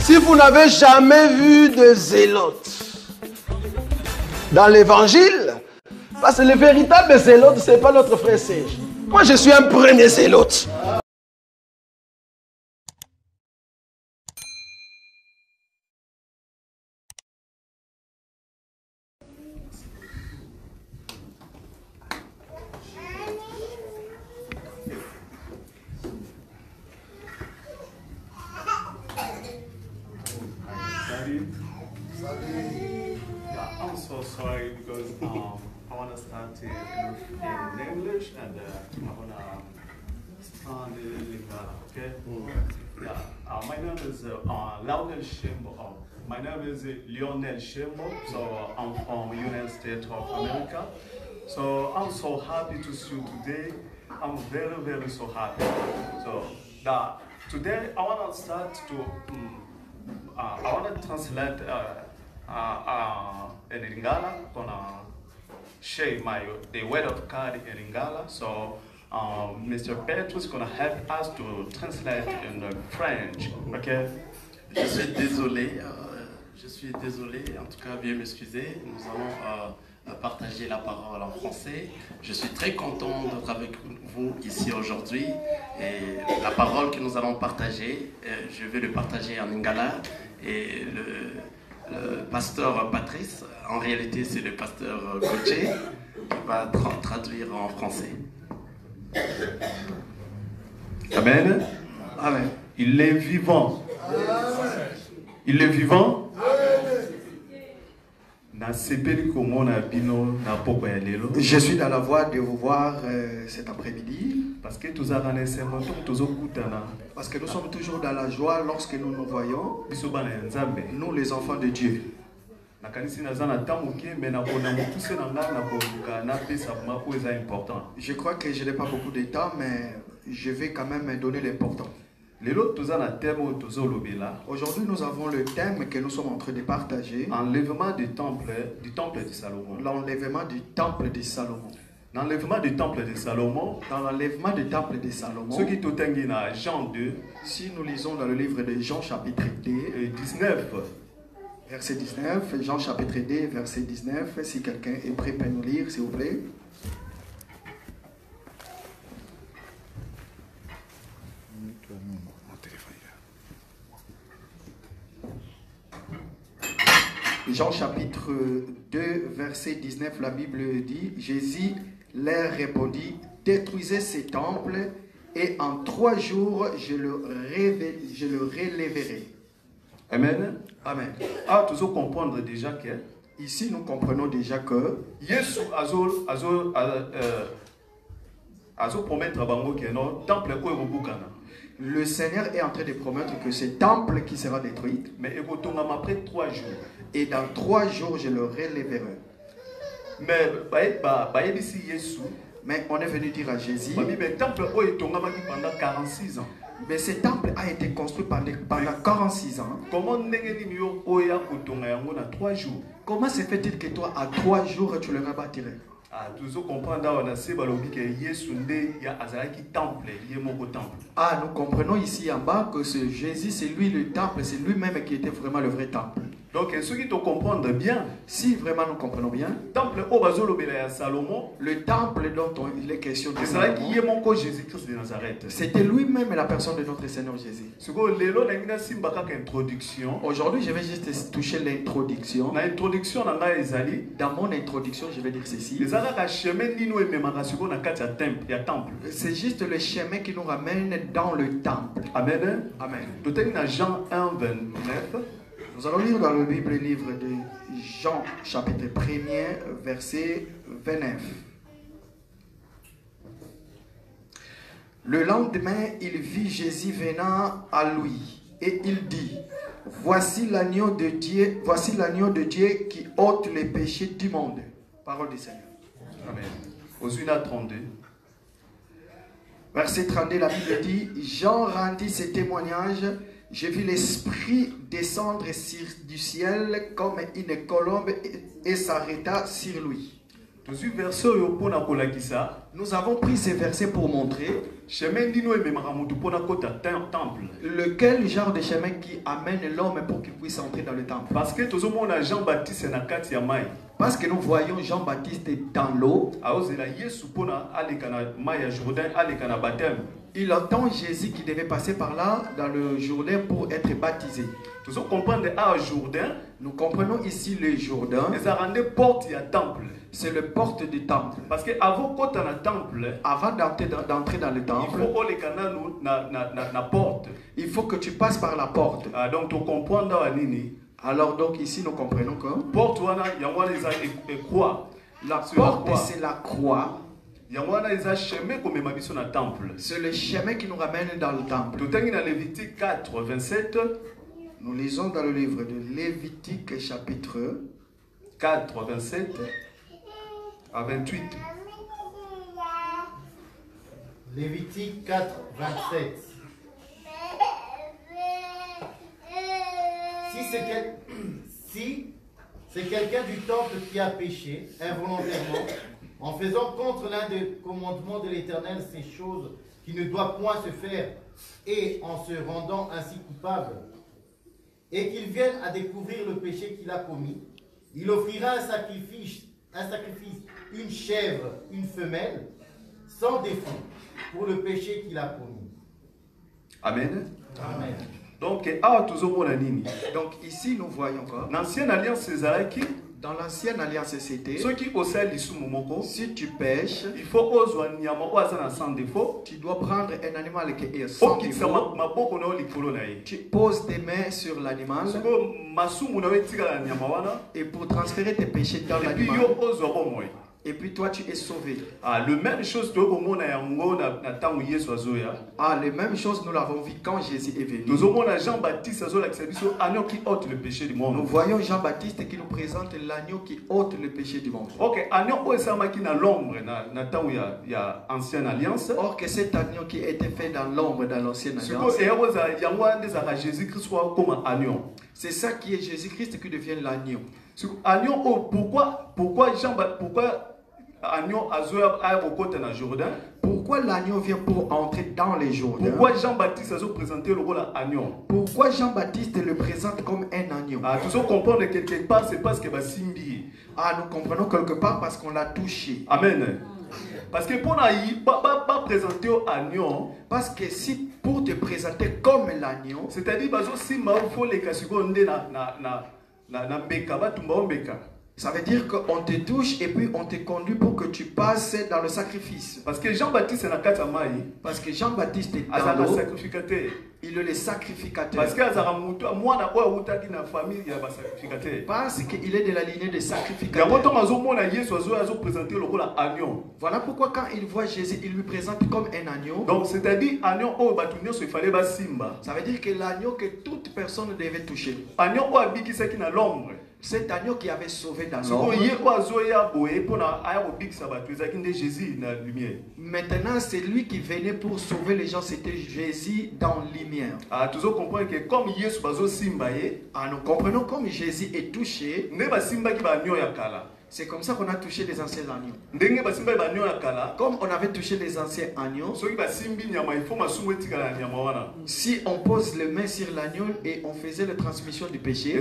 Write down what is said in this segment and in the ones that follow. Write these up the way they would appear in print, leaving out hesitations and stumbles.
Si vous n'avez jamais vu de zélote dans l'évangile, parce que le véritable zélote, ce n'est pas notre frère Serge. Moi, je suis un premier zélote. I'm so sorry because I want to start in English and I want to start in Lingala, okay? Yeah. My name is Lionel Shimbo. My name is Lionel Shimbo. So I'm from United States of America. So I'm so happy to see you today. I'm very, very so happy. So today I want to start to. I want to translate in Lingala. Gonna share the word of God in Lingala. So Mr. Petrus is gonna help us to translate in French. Okay? Je suis désolé. En tout cas, veuillez m'excuser. Nous allons partager la parole en français. Je suis très content d'être avec vous ici aujourd'hui. Et la parole que nous allons partager, je vais le partager en Lingala. Et le pasteur Patrice, en réalité c'est le pasteur Gauthier, qui va traduire en français. Amen. Amen. Il est vivant. Il est vivant. Je suis dans la voie de vous voir cet après-midi. Parce que nous sommes toujours dans la joie lorsque nous nous voyons. Nous les enfants de Dieu. Je crois que je n'ai pas beaucoup de temps, mais je vais quand même donner l'important. Aujourd'hui, nous avons le thème que nous sommes en train de partager. Enlèvement du temple de Salomon. L'enlèvement du temple de Salomon. L'enlèvement du temple de Salomon. Dans l'enlèvement du temple de Salomon. Jean 2. Si nous lisons dans le livre de Jean chapitre 2, 19. Verset 19. Jean chapitre 2, verset 19. Si quelqu'un est prêt pour nous lire, s'il vous plaît. Jean chapitre 2, verset 19, la Bible dit, Jésus leur répondit, détruisez ces temples et en 3 jours je le relèverai. Amen. Amen. Ah, tu dois comprendre déjà que ici nous comprenons déjà que Yesu promettre bango que non temple ko ebukana. Le Seigneur est en train de promettre que ce temple qui sera détruit, mais après 3 jours. Et dans 3 jours, je le relèverai. Mais on est venu dire à Jésus, pendant 46 ans. Mais ce temple a été construit pendant 46 ans. Comment se fait-il que toi, à 3 jours, tu le rebâtirais? Ah, nous comprenons ici en bas que ce Jésus, c'est lui le temple, c'est lui-même qui était vraiment le vrai temple. Donc, ceux qui te comprennent bien, si vraiment nous comprenons bien, le temple dont il est question de Salomon, c'était lui-même la personne de notre Seigneur Jésus. Aujourd'hui, je vais juste toucher l'introduction. Dans mon introduction, je vais dire ceci. C'est juste le chemin qui nous ramène dans le temple. Amen. Amen. Jean 1, 29. Nous allons lire dans le Bible, livre de Jean, chapitre 1er, verset 29. Le lendemain, il vit Jésus venant à lui, et il dit, voici l'agneau de Dieu qui ôte les péchés du monde. Parole du Seigneur. Amen. Aux 1:32. Verset 32, la Bible dit, Jean rendit ce témoignage. J'ai vu l'Esprit descendre du ciel comme une colombe et s'arrêta sur lui. Nous avons pris ces versets pour montrer lequel genre de chemin qui amène l'homme pour qu'il puisse entrer dans le temple. Parce que nous voyons Jean-Baptiste dans l'eau. Il entend Jésus qui devait passer par là dans le Jourdain pour être baptisé. Nous comprenons ici le Jourdain. C'est le porte du temple. Parce que avant d'entrer dans le temple, il faut que tu passes par la porte. Donc tu comprends. Alors donc ici nous comprenons que la porte c'est la croix. C'est le chemin qui nous ramène dans le temple. Lévitique 4, 27. Nous lisons dans le livre de Lévitique chapitre 4, 27 à 28. Lévitique 4, 27. Si c'est quelqu'un du temple qui a péché involontairement, en faisant contre l'un des commandements de l'Éternel ces choses qui ne doivent point se faire, et en se rendant ainsi coupable, et qu'il vienne à découvrir le péché qu'il a commis, il offrira un sacrifice, une chèvre, une femelle, sans défaut, pour le péché qu'il a commis. Amen. Amen. Donc ici nous voyons quoi? L'ancienne alliance dans l'ancienne alliance c'était si tu pêches, il faut sans défaut. Tu dois prendre un animal qui est sans défaut. Tu poses tes mains sur l'animal et pour transférer tes péchés dans l'animal. Et puis toi tu es sauvé. Les mêmes choses les mêmes choses nous l'avons vu quand Jésus est venu. Nous voyons Jean-Baptiste qui nous présente l'agneau qui ôte le péché du monde. Or que cet agneau qui était fait dans l'ombre dans l'ancienne alliance, c'est ça qui est Jésus-Christ qui devient l'agneau. Pourquoi l'agneau vient pour entrer dans les Jourdains? Pourquoi Jean-Baptiste a présenté le rôle à agneau? Pourquoi Jean-Baptiste le présente comme un agneau? Nous comprenons quelque part, c'est parce que nous comprenons quelque part parce qu'on l'a touché. Amen. Parce que pour pas présenter agneau, parce que si pour te présenter comme l'agneau, c'est-à-dire si il faut les ça veut dire qu'on te touche et puis on te conduit pour que tu passes dans le sacrifice. Parce que Jean-Baptiste est dans l'eau. Il est le sacrificateur. Parce qu'il est de la lignée des sacrificateurs. Voilà pourquoi quand il voit Jésus, il lui présente comme un agneau. Donc c'est-à-dire ça veut dire que l'agneau que toute personne devait toucher. Cet agneau qui avait sauvé dans l'ombre. Maintenant, c'est lui qui venait pour sauver les gens. C'était Jésus dans la lumière. Nous comprenons comme Jésus est touché. C'est comme ça qu'on a touché les anciens agneaux. Comme on avait touché les anciens agneaux, si on pose les mains sur l'agneau et on faisait la transmission du péché,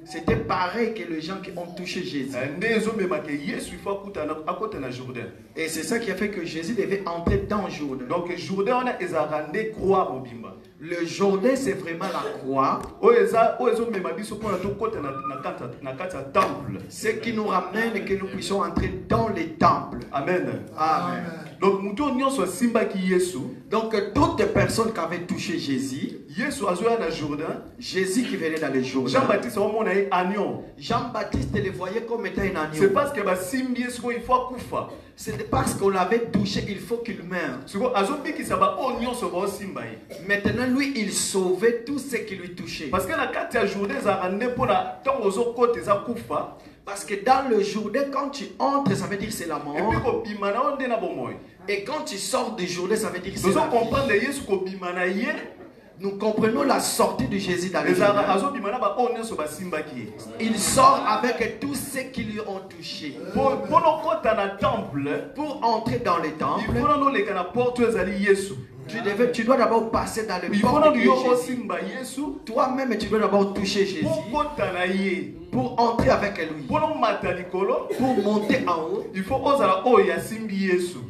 c'était pareil que les gens qui ont touché Jésus. Et c'est ça qui a fait que Jésus devait entrer dans le Jourdain. Donc le Jourdain, le Jourdain, c'est vraiment la croix. Ce qui nous ramène que nous puissions entrer dans les temples. Amen. Amen. Donc toute personne qui avait touché Jésus, Jésus qui venait dans les Jourdain, Jean-Baptiste le voyait comme étant un agneau. C'est parce que c'est parce qu'on l'avait touché, il faut qu'il meure. Maintenant, lui, il sauvait tout ce qui lui touchait. Parce que dans le Jourdain, quand tu entres, ça veut dire c'est la mort. Et quand tu sors du Jourdain, ça veut dire c'est la vie. Nous comprenons la sortie de Jésus dans le jardin. Il sort avec tous ceux qui lui ont touché. Pour entrer dans le temple, tu dois d'abord passer dans le porte de Jésus. Toi-même, tu dois d'abord toucher Jésus pour entrer avec lui. Pour monter en haut, il faut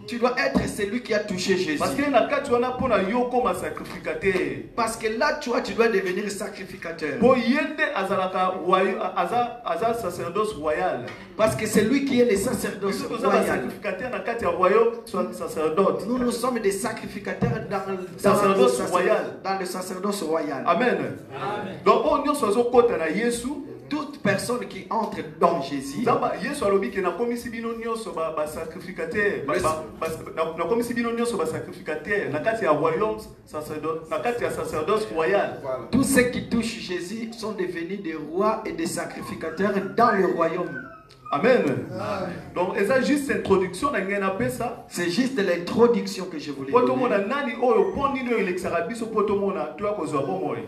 tu dois être celui qui a touché Jésus. Parce que là, toi, tu dois devenir sacrificateur. Parce que c'est lui qui est le sacerdoce royal. Nous sommes des sacrificateurs dans le sacerdoce royal. Amen. Donc, toute personne qui entre dans Jésus, tous ceux qui touchent Jésus sont devenus des rois et des sacrificateurs dans le royaume. Amen. Donc, c'est juste l'introduction. C'est juste l'introduction que je voulais donner.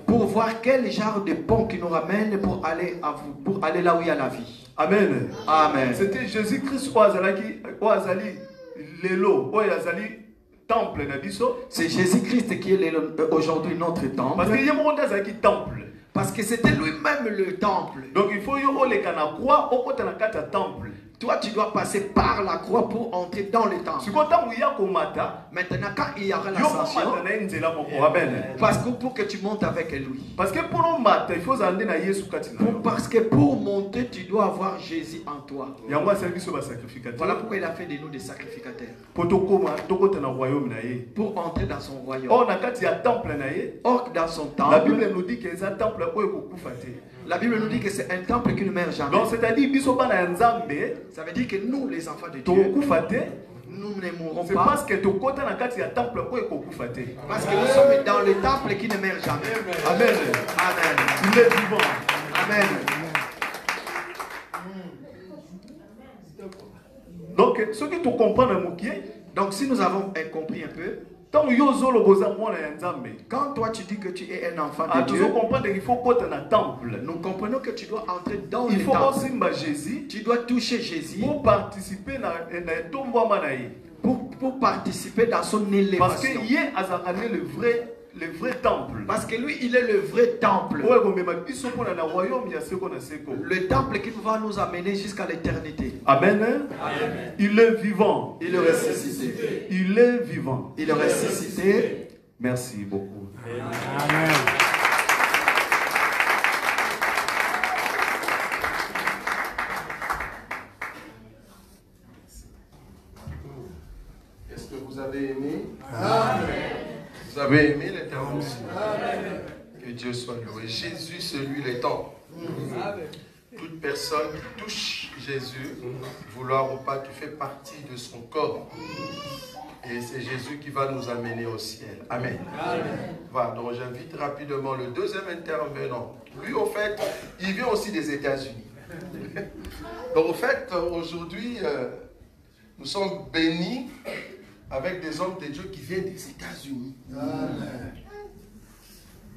Pour voir quel genre de pont qui nous ramène pour aller à vous, pour aller là où il y a la vie. Amen. Amen. C'était Jésus-Christ temple. C'est Jésus-Christ qui est aujourd'hui notre temple. Parce que c'était lui-même le temple. Donc il faut temple. Toi, tu dois passer par la croix pour entrer dans le temple. Maintenant, quand il y aura l'ascension, parce que pour que tu montes avec lui. Parce que pour monter, tu dois avoir Jésus en toi. Voilà pourquoi il a fait de nous des sacrificateurs. Pour entrer dans son royaume. Or, dans son temple, la Bible nous dit que c'est un temple. La Bible nous dit que c'est un temple qui ne meurt jamais. Donc c'est-à-dire ça veut dire que nous, les enfants de Dieu, nous ne mourrons pas. Parce que nous sommes dans le temple qui ne meurt jamais. Amen. Amen. Il est vivant. Amen. Donc, ce que tu comprends, donc si nous avons compris un peu, quand toi tu dis que tu es un enfant de Dieu, nous comprenons que tu dois entrer dans le temple. Tu dois toucher Jésus pour participer dans son élévation. Le vrai temple. Parce que lui, il est le vrai temple. Le temple qui va nous amener jusqu'à l'éternité. Amen. Amen. Il est vivant. Il est ressuscité. Il est vivant. Il est ressuscité. Merci beaucoup. Amen. Est-ce que vous avez aimé? Amen. Vous avez aimé l'intervention? Que Dieu soit loué. Jésus, c'est lui le temple. Toute personne qui touche Jésus, vouloir ou pas, tu fais partie de son corps. Et c'est Jésus qui va nous amener au ciel. Amen. Voilà, donc j'invite rapidement le deuxième intervenant. Lui, au fait, il vient aussi des États-Unis. Donc, au fait, aujourd'hui, nous sommes bénis avec des hommes de Dieu qui viennent des États-Unis.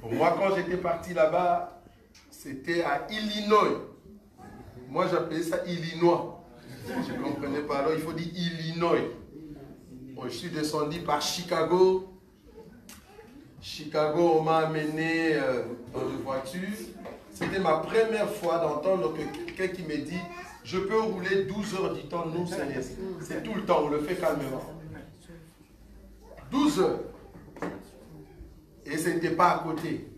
Bon, moi, quand j'étais parti là-bas, c'était à Illinois. Moi, j'appelais ça Illinois. Je ne comprenais pas. Alors, il faut dire Illinois. Bon, je suis descendu par Chicago. Chicago, on m'a amené dans une voiture. C'était ma première fois d'entendre quelqu'un qui me dit « Je peux rouler 12 heures du temps. » Nous, c'est tout le temps. On le fait calmement. 12 heures. Et ce n'était pas à côté.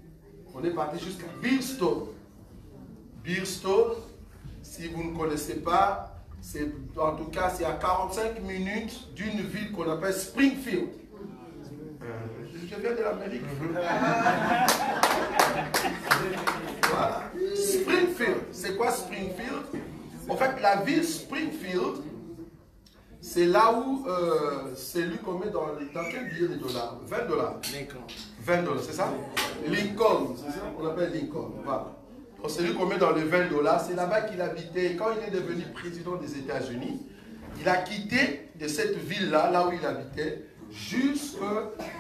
On est parti jusqu'à Billstone. Billstone, si vous ne connaissez pas, en tout cas, c'est à 45 minutes d'une ville qu'on appelle Springfield. Je viens de l'Amérique. Voilà. Springfield. C'est quoi Springfield? En fait, la ville Springfield, c'est là où c'est lui qu'on met dans quel billet de dollars? 20 dollars. Lincoln. 20 dollars, c'est ça? Lincoln, c'est ça qu'on appelle Lincoln. Voilà. Donc c'est lui qu'on met dans les 20 dollars. C'est là-bas qu'il habitait. Quand il est devenu président des États-Unis, il a quitté de cette ville-là, là où il habitait, jusque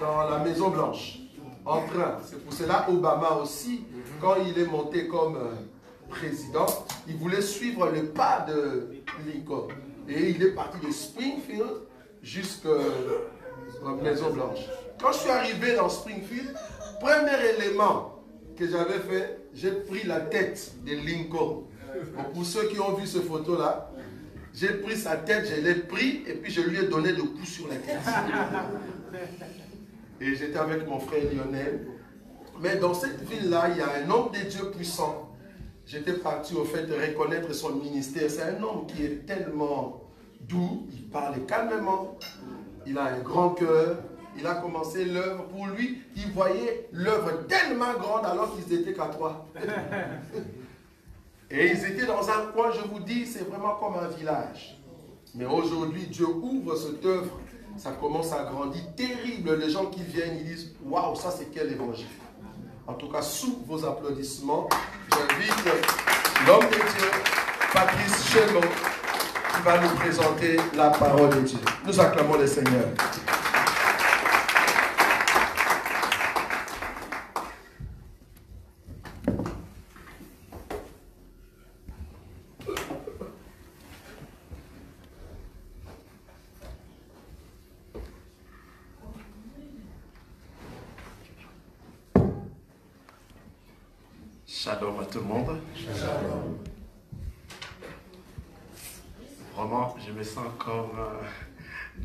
dans la Maison Blanche. en train. C'est pour cela Obama aussi, quand il est monté comme président, il voulait suivre le pas de Lincoln. Et il est parti de Springfield jusqu'à la Maison Blanche. Quand je suis arrivé dans Springfield, premier élément que j'avais fait, j'ai pris la tête de Lincoln. Bon, pour ceux qui ont vu cette photo-là, j'ai pris sa tête, je l'ai pris et puis je lui ai donné des coups sur la tête. Et j'étais avec mon frère Lionel. Mais dans cette ville-là, il y a un homme de Dieu puissant. J'étais parti au fait de reconnaître son ministère. C'est un homme qui est tellement doux, il parle calmement, il a un grand cœur. Il a commencé l'œuvre. Pour lui, il voyait l'œuvre tellement grande alors qu'ils étaient qu'à 3. Et ils étaient dans un coin, je vous dis, c'est vraiment comme un village. Mais aujourd'hui, Dieu ouvre cette œuvre. Ça commence à grandir. Terrible. Les gens qui viennent, ils disent, waouh, ça c'est quel évangile. En tout cas, sous vos applaudissements, j'invite l'homme de Dieu, Patrice Chelot, qui va nous présenter la parole de Dieu. Nous acclamons le Seigneur. Shalom à tout le monde. Shalom. Vraiment, je me sens comme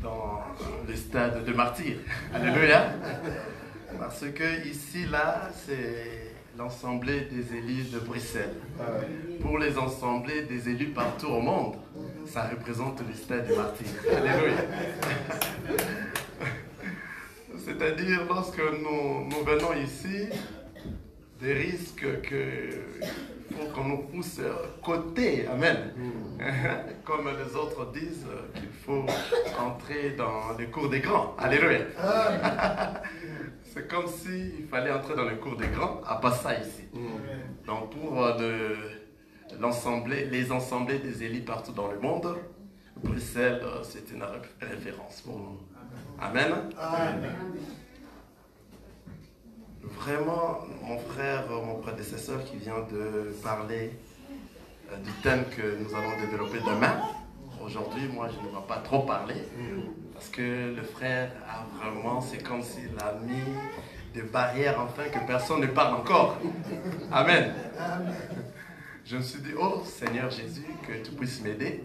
dans le stade de martyr. Alléluia. Parce que ici, là, c'est l'assemblée des élus de Bruxelles. Pour les assemblées des élus partout au monde, ça représente le stade de martyr. Alléluia. C'est-à-dire, lorsque nous venons ici, des risques qu'il faut qu'on nous pousse côté, amen. Comme les autres disent qu'il faut entrer dans les cours des grands. Alléluia. C'est comme s'il fallait entrer dans les cours des grands, à pas ça ici. Donc pour les assemblées des élus partout dans le monde, Bruxelles, c'est une référence pour nous. Amen. Amen. Vraiment, mon frère, mon prédécesseur qui vient de parler du thème que nous allons développer demain. Aujourd'hui, moi, je ne vais pas trop parler parce que le frère a vraiment, c'est comme s'il a mis des barrières afin que personne ne parle encore. Amen. Je me suis dit, oh Seigneur Jésus, que tu puisses m'aider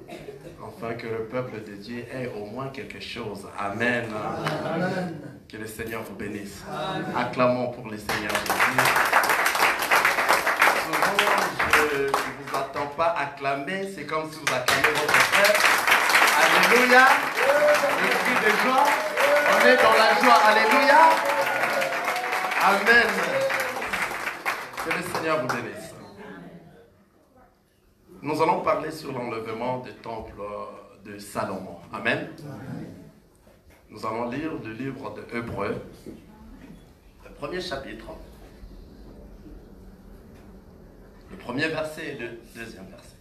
afin que le peuple de Dieu ait au moins quelque chose. Amen. Amen. Que le Seigneur vous bénisse. Amen. Acclamons pour le Seigneur Jésus. Souvent, je ne vous attends pas acclamer, c'est comme si vous acclamez votre frère. Alléluia. Le cri de joie. On est dans la joie. Alléluia. Amen. Que le Seigneur vous bénisse. Nous allons parler sur l'enlèvement du temple de Salomon. Amen. Nous allons lire le livre de Hébreux, le premier chapitre, le premier verset et le deuxième verset.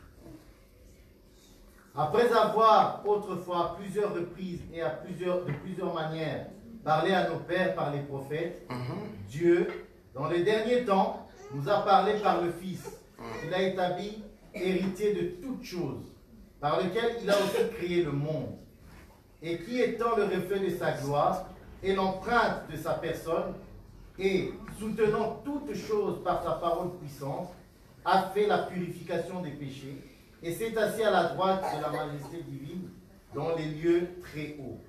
Après avoir autrefois à plusieurs reprises et de plusieurs manières parlé à nos pères par les prophètes, Dieu, dans les derniers temps, nous a parlé par le Fils. Il a établi héritier de toutes choses, par lequel il a aussi créé le monde, et qui étant le reflet de sa gloire et l'empreinte de sa personne, et soutenant toutes choses par sa parole puissante, a fait la purification des péchés, et s'est assis à la droite de la majesté divine dans les lieux très hauts.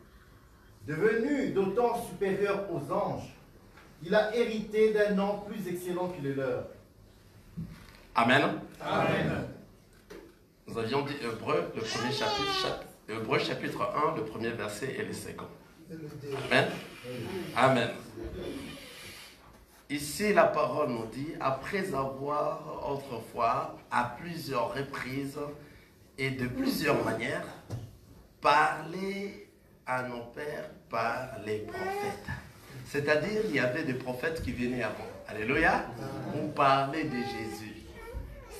Devenu d'autant supérieur aux anges, il a hérité d'un nom plus excellent que le leur. Amen. Amen. Nous avions dit Hébreux, le premier chapitre, Hébreux chapitre 1, le premier verset et le second. Amen. Amen. Ici, la parole nous dit, après avoir autrefois, à plusieurs reprises et de plusieurs manières, parlé à nos pères par les prophètes. C'est-à-dire, il y avait des prophètes qui venaient avant. Alléluia. On parlait de Jésus.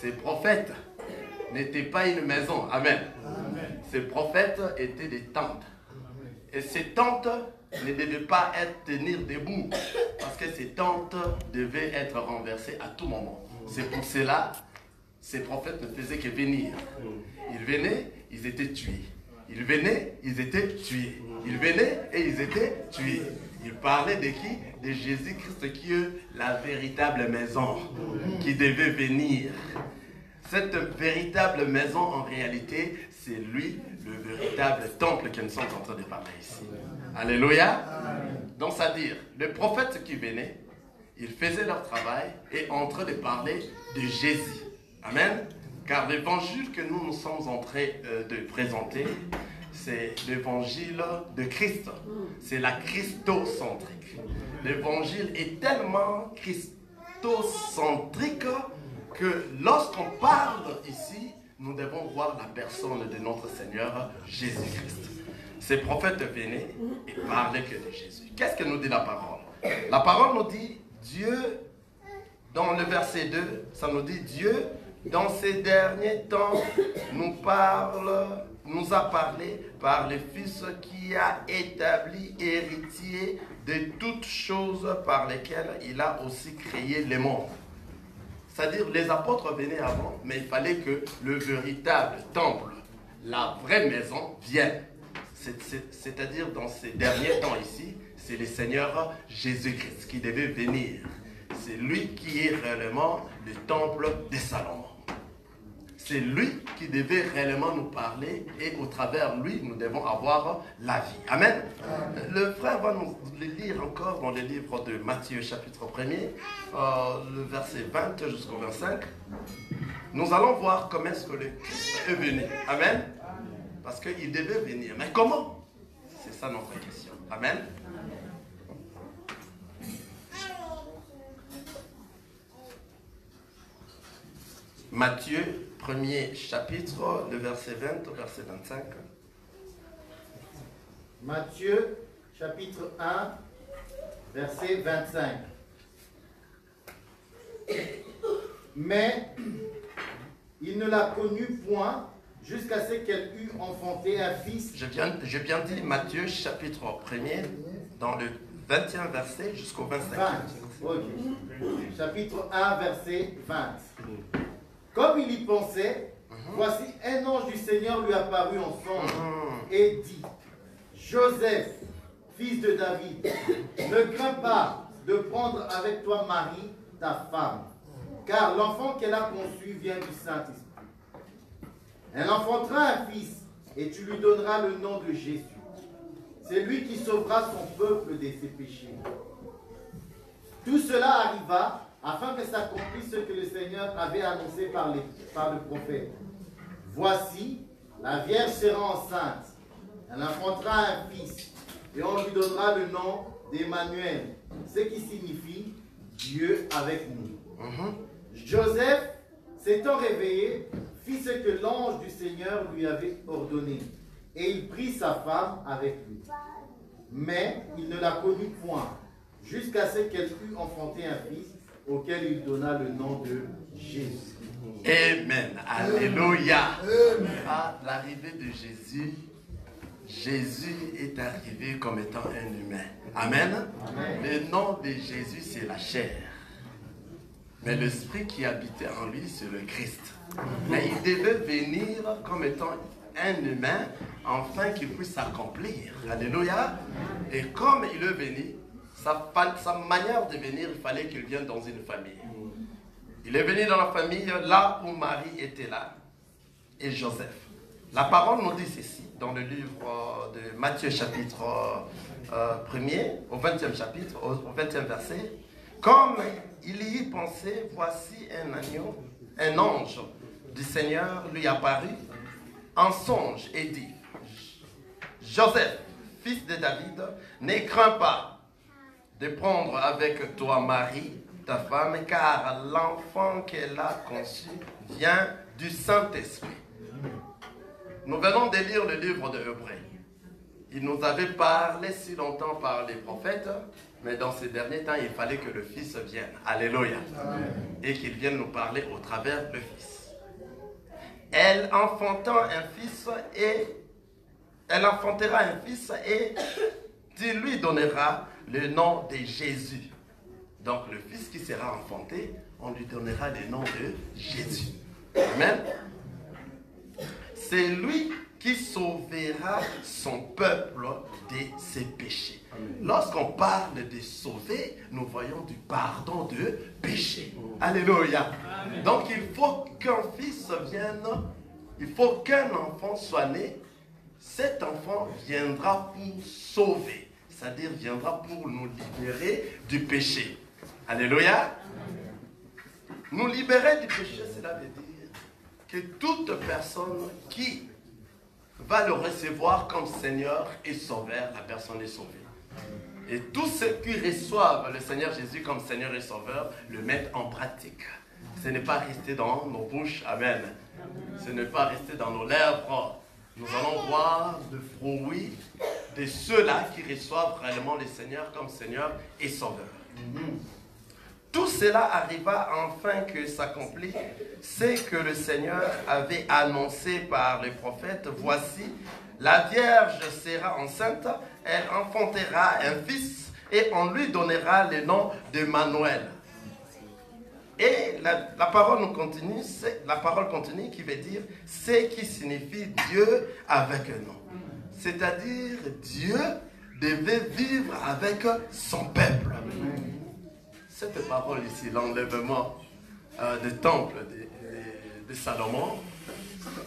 Ces prophètes n'étaient pas une maison. Amen. Ces prophètes étaient des tentes. Et ces tentes ne devait pas tenir debout parce que ces tentes devaient être renversées à tout moment. C'est pour cela ces prophètes ne faisaient que venir. Ils venaient, ils étaient tués. Ils venaient, ils étaient tués. Ils venaient et ils étaient tués. Ils parlaient de qui? De Jésus-Christ qui est la véritable maison qui devait venir. Cette véritable maison, en réalité, c'est lui, le véritable temple que nous sommes en train de parler ici. Alléluia. Donc, c'est-à-dire, les prophètes qui venaient, ils faisaient leur travail et en train de parler de Jésus. Amen. Car l'évangile que nous sommes en train de présenter, c'est l'évangile de Christ. C'est la christocentrique. L'évangile est tellement christocentrique que lorsqu'on parle ici, nous devons voir la personne de notre Seigneur Jésus-Christ. Ces prophètes venaient et parlaient que de Jésus. Qu'est-ce que nous dit la parole? La parole nous dit, Dieu, dans le verset 2, ça nous dit, Dieu, dans ces derniers temps, nous a parlé par le Fils qui a établi héritier de toutes choses par lesquelles il a aussi créé le monde. C'est-à-dire, les apôtres venaient avant, mais il fallait que le véritable temple, la vraie maison, vienne. C'est-à-dire, dans ces derniers temps ici, c'est le Seigneur Jésus-Christ qui devait venir. C'est lui qui est réellement le temple de Salomon. C'est lui qui devait réellement nous parler et au travers lui, nous devons avoir la vie. Amen. Le frère va nous le lire encore dans le livre de Matthieu chapitre 1er, le verset 20 jusqu'au 25. Nous allons voir comment est-ce que le Christ est venu. Amen. Parce qu'il devait venir. Mais comment? C'est ça notre question. Amen. Matthieu, premier chapitre, le verset 20 au verset 25. Matthieu, chapitre 1, verset 25. Mais il ne l'a connue point jusqu'à ce qu'elle eût enfanté un fils. J'ai bien dit Matthieu, chapitre 1er, dans le 21 verset jusqu'au 25. 20. Ok. Chapitre 1, verset 20. Comme il y pensait, voici un ange du Seigneur lui apparut en songe et dit, Joseph, fils de David, ne crains pas de prendre avec toi Marie, ta femme, car l'enfant qu'elle a conçu vient du Saint-Esprit. Elle enfantera un fils et tu lui donneras le nom de Jésus. C'est lui qui sauvera son peuple de ses péchés. Tout cela arriva afin que s'accomplisse ce que le Seigneur avait annoncé par le prophète. Voici, la Vierge sera enceinte. Elle enfantera un fils et on lui donnera le nom d'Emmanuel, ce qui signifie Dieu avec nous. Joseph, s'étant réveillé, fit ce que l'ange du Seigneur lui avait ordonné, et il prit sa femme avec lui. Mais il ne la connut point, jusqu'à ce qu'elle eût enfanté un fils, auquel il donna le nom de Jésus. Amen. Alléluia. À l'arrivée de Jésus, Jésus est arrivé comme étant un humain. Amen. Le nom de Jésus, c'est la chair. Mais l'esprit qui habitait en lui, c'est le Christ. Mais il devait venir comme étant un humain, afin qu'il puisse s'accomplir. Alléluia. Et comme il est venu, sa manière de venir, il fallait qu'il vienne dans une famille. Il est venu dans la famille là où Marie était là, et Joseph. La parole nous dit ceci, dans le livre de Matthieu chapitre 1er, au 20e chapitre, au 20e verset. Comme il y pensait, voici un ange du Seigneur lui apparut en songe et dit, Joseph, fils de David, ne crains pas de prendre avec toi Marie, ta femme, car l'enfant qu'elle a conçu vient du Saint-Esprit. Nous venons de lire le livre de Hébreux. Il nous avait parlé si longtemps par les prophètes, mais dans ces derniers temps, il fallait que le Fils vienne. Alléluia. Et qu'il vienne nous parler au travers le Fils. Elle enfantera un fils et tu lui donneras le nom de Jésus. Donc le fils qui sera enfanté, on lui donnera le nom de Jésus. Amen. C'est lui qui sauvera son peuple de ses péchés. Lorsqu'on parle de sauver, nous voyons du pardon de péché. Alléluia. Donc il faut qu'un fils vienne, il faut qu'un enfant soit né. Cet enfant viendra pour sauver, c'est-à-dire viendra pour nous libérer du péché. Alléluia. Nous libérer du péché, cela veut dire que toute personne qui va le recevoir comme Seigneur et Sauveur, la personne est sauvée. Et tous ceux qui reçoivent le Seigneur Jésus comme Seigneur et Sauveur le mettent en pratique. Ce n'est pas resté dans nos bouches, amen. Ce n'est pas resté dans nos lèvres. Nous allons voir le fruit de ceux-là qui reçoivent réellement le Seigneur comme Seigneur et Sauveur. Tout cela arriva afin que s'accomplisse ce que le Seigneur avait annoncé par les prophètes. Voici, la Vierge sera enceinte, elle enfantera un fils et on lui donnera le nom d'Emmanuel. Et la parole continue, la parole continue qui veut dire ce qui signifie Dieu avec nous. C'est-à-dire Dieu devait vivre avec son peuple. Cette parole ici, l'enlèvement du temple de Salomon,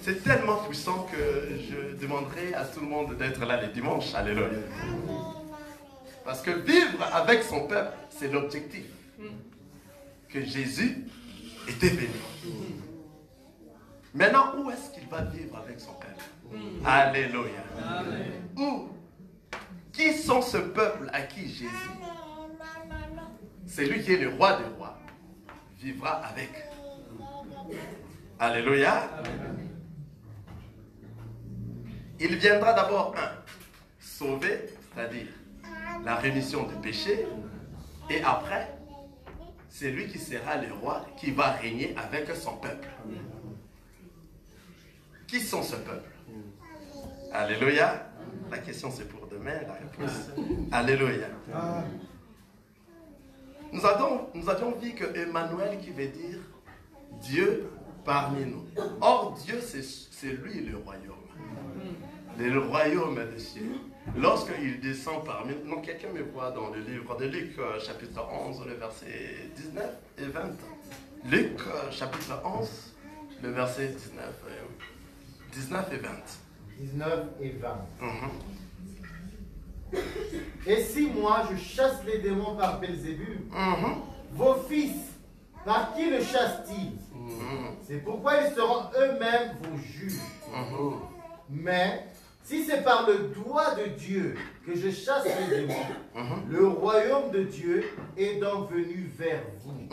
c'est tellement puissant que je demanderai à tout le monde d'être là les dimanches. Alléluia. Parce que vivre avec son peuple, c'est l'objectif. Que Jésus était venu. Maintenant, où est-ce qu'il va vivre avec son peuple? Alléluia. Où? Qui sont ce peuple à qui Jésus, c'est lui qui est le roi des rois, vivra avec? Alléluia. Il viendra d'abord, sauver, c'est-à-dire la rémission du péché, et après, c'est lui qui sera le roi qui va régner avec son peuple. Qui sont ce peuple? Alléluia. La question c'est pour demain, la réponse. Alléluia. Nous avions vu que Emmanuel qui veut dire Dieu parmi nous. Or Dieu c'est lui le royaume. Le royaume des cieux. Lorsqu'il descend parmi nous, non, quelqu'un me voit dans le livre de Luc, chapitre 11, le verset 19 et 20. Luc, chapitre 11, le verset 19 et 20. 19 et 20. Et si moi je chasse les démons par Belzébul, vos fils, par qui le chassent-ils? C'est pourquoi ils seront eux-mêmes vos juges. Mais si c'est par le doigt de Dieu que je chasse les démons, le royaume de Dieu est donc venu vers vous.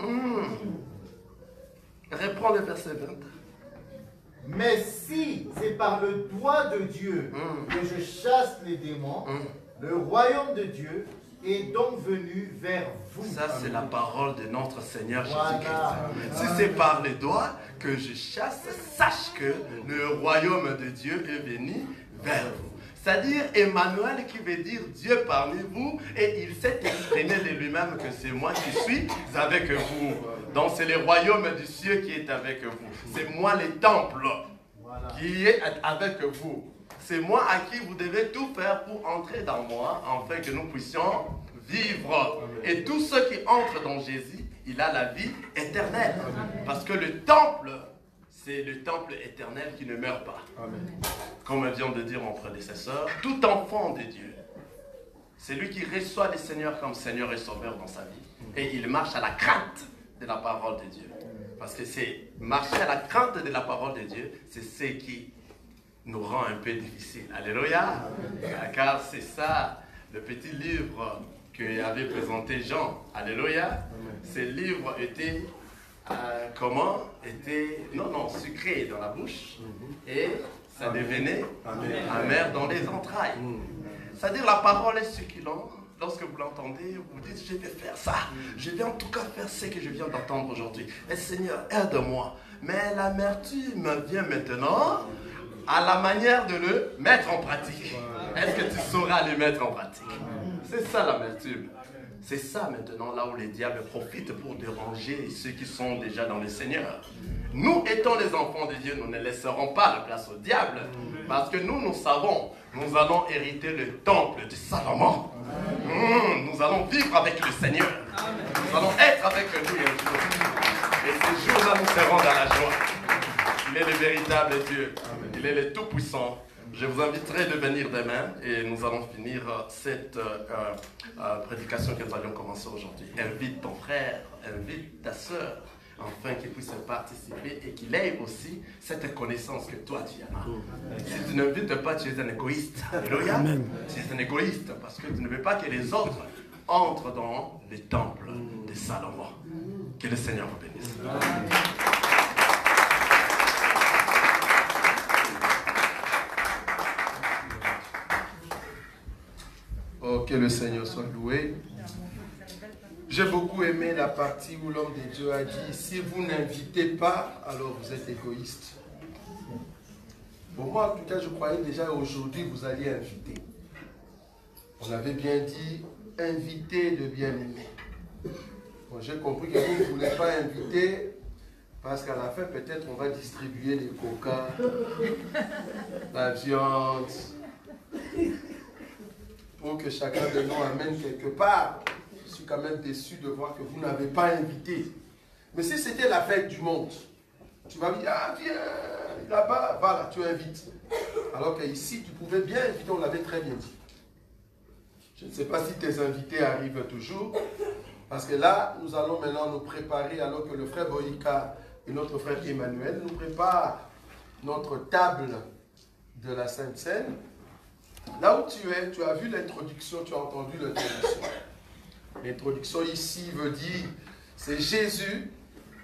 Reprends le verset 20. Mais si c'est par le doigt de Dieu que je chasse les démons, le royaume de Dieu est donc venu vers vous. Ça, c'est la parole de notre Seigneur Jésus-Christ. Si c'est par les doigts que je chasse, sache que le royaume de Dieu est venu vers vous. C'est-à-dire Emmanuel qui veut dire Dieu parmi vous, et il s'est exprimé de lui-même que c'est moi qui suis avec vous. Donc c'est le royaume du ciel qui est avec vous. C'est moi le temple qui est avec vous. C'est moi à qui vous devez tout faire pour entrer dans moi, afin que nous puissions vivre. Et tous ceux qui entrent dans Jésus, il a la vie éternelle. Parce que le temple, c'est le temple éternel qui ne meurt pas. Comme vient de dire mon prédécesseur, tout enfant de Dieu, c'est lui qui reçoit le Seigneur comme Seigneur et Sauveur dans sa vie. Et il marche à la crainte de la parole de Dieu. Parce que c'est marcher à la crainte de la parole de Dieu, c'est ce qui nous rend un peu difficile. Alléluia. Car c'est ça, le petit livre qu'avait présenté Jean. Alléluia. Ce livre était, sucré dans la bouche et ça devenait amer dans les entrailles. C'est-à-dire la parole est succulente. Lorsque vous l'entendez, vous dites, je vais faire ça. Je vais en tout cas faire ce que je viens d'entendre aujourd'hui. Et Seigneur, aide-moi. Mais l'amertume vient maintenant à la manière de le mettre en pratique. Est-ce que tu sauras le mettre en pratique? C'est ça l'amertume. C'est ça maintenant là où les diables profitent pour déranger ceux qui sont déjà dans le Seigneur. Nous étant les enfants de Dieu, nous ne laisserons pas la place au diable. Parce que nous savons, nous allons hériter le temple de Salomon. Nous allons vivre avec le Seigneur. Nous allons être avec lui un jour. Et ces jours-là, nous serons dans la joie. Il est le véritable Dieu. Il est le Tout-Puissant. Je vous inviterai de venir demain et nous allons finir cette prédication que nous allions commencer aujourd'hui. Invite ton frère, invite ta soeur, afin qu'il puisse participer et qu'il ait aussi cette connaissance que toi tu as. Si tu n'invites pas, tu es un égoïste. Alléluia. Tu es un égoïste parce que tu ne veux pas que les autres entrent dans le temple de Salomon. Que le Seigneur vous bénisse. Oh, que le Seigneur soit loué. J'ai beaucoup aimé la partie où l'homme de Dieu a dit, si vous n'invitez pas, alors vous êtes égoïste. Pour moi, en tout cas, je croyais déjà aujourd'hui vous alliez inviter. On avait bien dit, inviter le bien-aimé. Bon, j'ai compris que vous ne voulez pas inviter, parce qu'à la fin, peut-être, on va distribuer les coca, la viande, pour que chacun de nous amène quelque part. Je suis quand même déçu de voir que vous n'avez pas invité. Mais si c'était la fête du monde, tu vas dire, ah viens, là-bas, voilà, tu invites. Alors qu'ici, tu pouvais bien inviter, on l'avait très bien dit. Je ne sais pas si tes invités arrivent toujours, parce que là, nous allons maintenant nous préparer, alors que le frère Boïka et notre frère Emmanuel nous préparent notre table de la Sainte Seine. Là où tu es, tu as vu l'introduction, tu as entendu l'introduction. L'introduction ici veut dire, c'est Jésus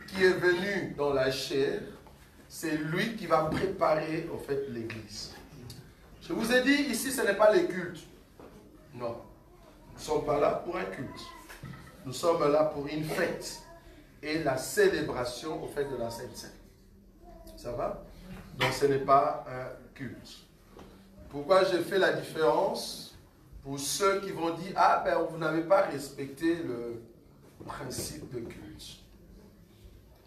qui est venu dans la chair, c'est lui qui va préparer en fait l'église. Je vous ai dit, ici ce n'est pas les cultes. Non, nous ne sommes pas là pour un culte. Nous sommes là pour une fête et la célébration au fait de la Sainte Seine. Ça va? Donc ce n'est pas un culte. Pourquoi j'ai fait la différence? Pour ceux qui vont dire, ah ben vous n'avez pas respecté le principe de culte.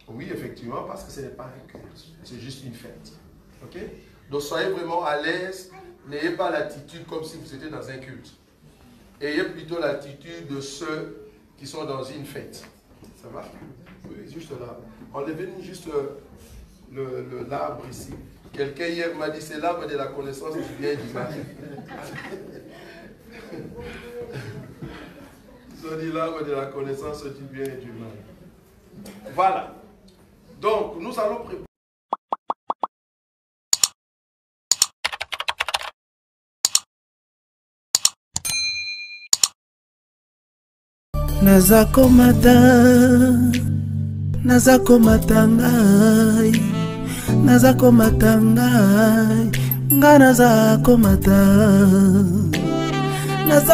Oui, effectivement, parce que ce n'est pas un culte, c'est juste une fête. Ok? Donc soyez vraiment à l'aise, n'ayez pas l'attitude comme si vous étiez dans un culte. Ayez plutôt l'attitude de ceux qui sont dans une fête. Ça va? Oui, juste là. Enlevez-nous juste l'arbre ici. Quelqu'un hier m'a dit, c'est l'arbre de la connaissance du bien et du mal. Ils ont dit l'arbre de la connaissance du bien et du mal. Voilà. Donc, nous allons préparer. Nazakomata ngai nazakomata ngai nga nazakomata